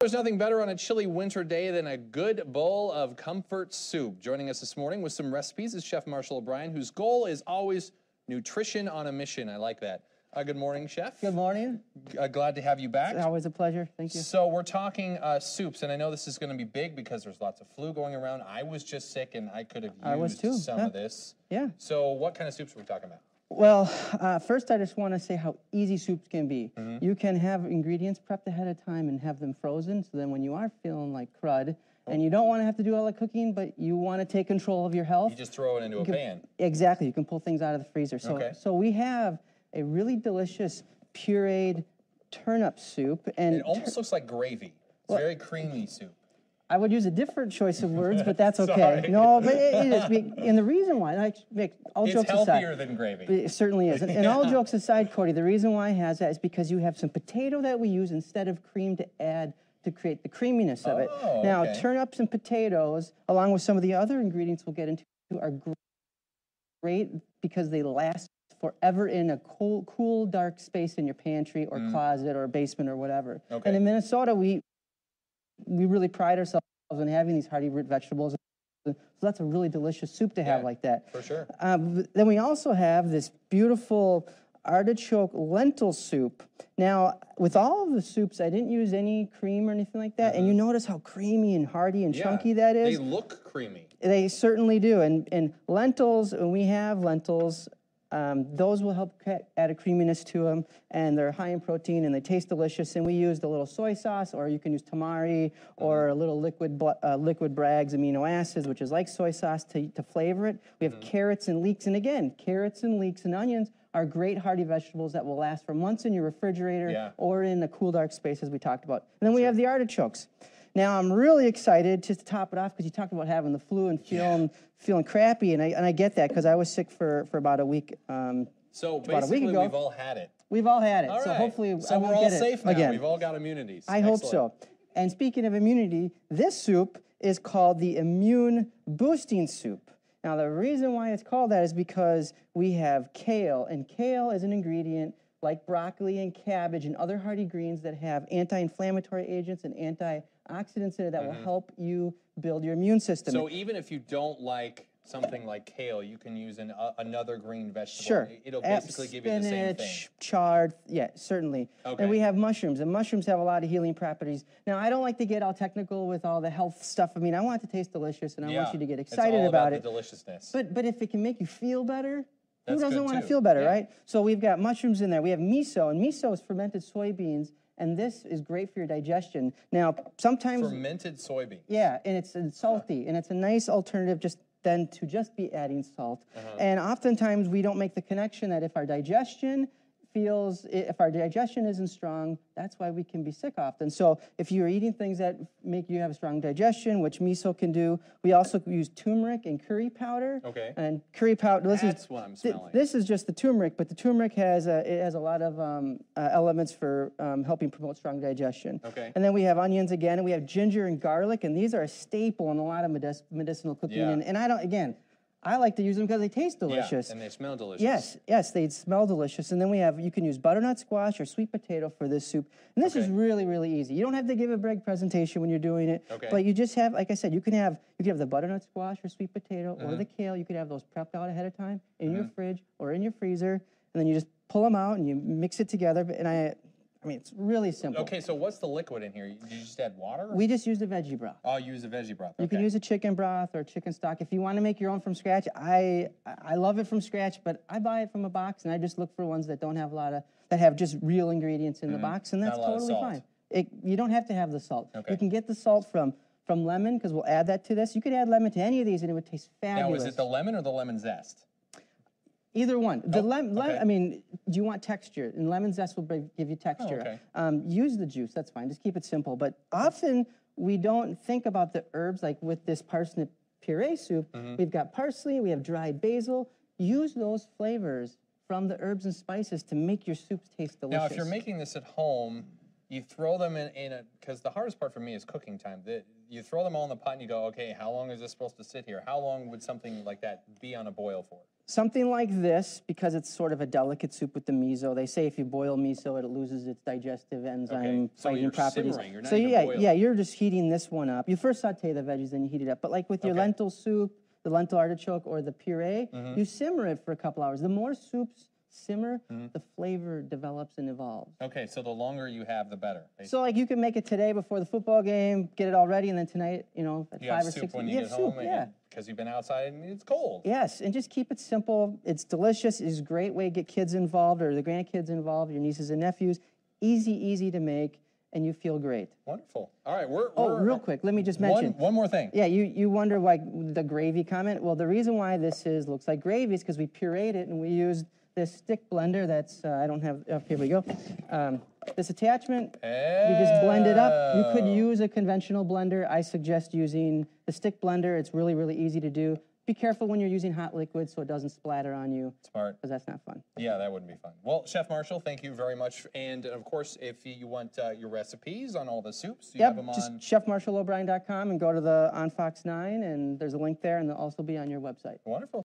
There's nothing better on a chilly winter day than a good bowl of comfort soup. Joining us this morning with some recipes is Chef Marshall O'Brien, whose goal is always nutrition on a mission. I like that. Good morning, Chef. Good morning. Glad to have you back. It's always a pleasure. Thank you. So we're talking soups, and I know this is going to be big because there's lots of flu going around. I was just sick, and I could have used some of this. Yeah. So what kind of soups are we talking about? Well, first I just want to say how easy soups can be. You can have ingredients prepped ahead of time and have them frozen, so then when you are feeling like crud, and you don't want to have to do all the cooking, but you want to take control of your health. You just throw it into a pan. Exactly. You can pull things out of the freezer. So we have a really delicious pureed turnip soup. And it almost looks like gravy. It's very creamy soup. I would use a different choice of words, but that's okay. No, but it is. And the reason why, all jokes aside. It's healthier than gravy. It certainly is. And all jokes aside, Cody, the reason why it has that is because you have some potato that we use instead of cream to add to create the creaminess of it. Now, turnips and potatoes, along with some of the other ingredients we'll get into, are great because they last forever in a cool, dark space in your pantry or closet or basement or whatever. And in Minnesota, we really pride ourselves on having these hearty root vegetables. So that's a really delicious soup to have like that. For sure. Then we also have this beautiful artichoke lentil soup. Now, with all of the soups, I didn't use any cream or anything like that. And you notice how creamy and hearty and chunky that is. They look creamy. They certainly do. And lentils, when we have lentils, those will help add a creaminess to them, and they're high in protein, and they taste delicious. And we used a little soy sauce, or you can use tamari, or a little liquid Bragg's amino acids, which is like soy sauce, to flavor it. We have carrots and leeks, and again, carrots and leeks and onions are great hearty vegetables that will last for months in your refrigerator or in a cool, dark space, as we talked about. And then we have the artichokes. Now, I'm really excited just to top it off because you talked about having the flu and feeling crappy, and I get that because I was sick for about a week. So basically, we've all had it. We've all had it. All right. So hopefully, so we're all safe now. Again. We've all got immunities. I hope so. And speaking of immunity, this soup is called the Immune Boosting Soup. Now, the reason why it's called that is because we have kale, and kale is an ingredient like broccoli and cabbage and other hearty greens that have anti-inflammatory agents and antioxidants in it that will help you build your immune system. So even if you don't like something like kale, you can use another green vegetable. Sure. It'll basically give you the same thing. Spinach, chard, certainly. And we have mushrooms, and mushrooms have a lot of healing properties. Now, I don't like to get all technical with all the health stuff. I mean, I want it to taste delicious, and I want you to get excited about it. The deliciousness. But if it can make you feel better, who doesn't want to feel better, right? So we've got mushrooms in there. We have miso, and miso is fermented soybeans, and this is great for your digestion. Now, sometimes... Fermented soybeans. Yeah, and it's salty, and it's a nice alternative to be adding salt. And oftentimes we don't make the connection that if our digestion isn't strong, that's why we can be sick often. So if you're eating things that make you have a strong digestion, which miso can do, we also use turmeric and curry powder. And curry powder, that's what I'm smelling. This is just the turmeric, but the turmeric has a lot of elements for helping promote strong digestion. And then we have onions again, and we have ginger and garlic, and these are a staple in a lot of medicinal cooking. And I like to use them because they taste delicious. And they smell delicious. Yes, they smell delicious. And then you can use butternut squash or sweet potato for this soup. And this is really, really easy. You don't have to give a big presentation when you're doing it. But you just have, like I said, you can have the butternut squash or sweet potato or the kale. You could have those prepped out ahead of time in your fridge or in your freezer. And then you just pull them out and you mix it together. And I mean, it's really simple. Okay, so what's the liquid in here? You just add water? We just use the veggie broth. Oh, you use the veggie broth. You can use a chicken broth or chicken stock. If you want to make your own from scratch, I love it from scratch, but I buy it from a box, and I just look for ones that don't have that have just real ingredients in the box, and that's totally fine. You don't have to have the salt. You can get the salt from lemon, because we'll add that to this. You could add lemon to any of these, and it would taste fabulous. Now, is it the lemon or the lemon zest? Either one. I mean, do you want texture? And lemon zest will give you texture. Use the juice, that's fine. Just keep it simple. But often we don't think about the herbs, like with this parsnip puree soup. We've got parsley, we have dried basil. Use those flavors from the herbs and spices to make your soups taste delicious. Now, if you're making this at home, you throw them in a, because the hardest part for me is cooking time. You throw them all in the pot and you go, okay, how long is this supposed to sit here? How long would something like that be on a boil for? Something like this, because it's sort of a delicate soup with the miso, they say if you boil miso, it loses its digestive enzyme So fighting you're properties. simmering, you're not So even yeah, boiling. yeah, you're just heating this one up. You first saute the veggies, then you heat it up. But like with your Okay. lentil soup, the lentil artichoke, or the puree, you simmer it for a couple hours. The more soups simmer, the flavor develops and evolves. Okay, so the longer you have, the better. So like you can make it today before the football game, get it all ready, and then tonight, you know, at You 5 have or soup 6, when you you have get soup, home, yeah. because you've been outside and it's cold. Yes, and just keep it simple. It's delicious. It's a great way to get kids involved or the grandkids involved, your nieces and nephews. Easy to make, and you feel great. Wonderful. All right, we're Real quick, let me just mention. one more thing. Yeah, you wonder why the gravy comment. Well, the reason why this looks like gravy is because we pureed it and we used this stick blender that's, I don't have, here we go. This attachment, you just blend it up. You could use a conventional blender. I suggest using the stick blender. It's really easy to do. Be careful when you're using hot liquid so it doesn't splatter on you. Smart. Because that's not fun. Yeah, that wouldn't be fun. Well, Chef Marshall, thank you very much. And of course, if you want your recipes on all the soups, you have them just on chefmarshallobrien.com and go to the on Fox 9, and there's a link there, and they'll also be on your website. Wonderful.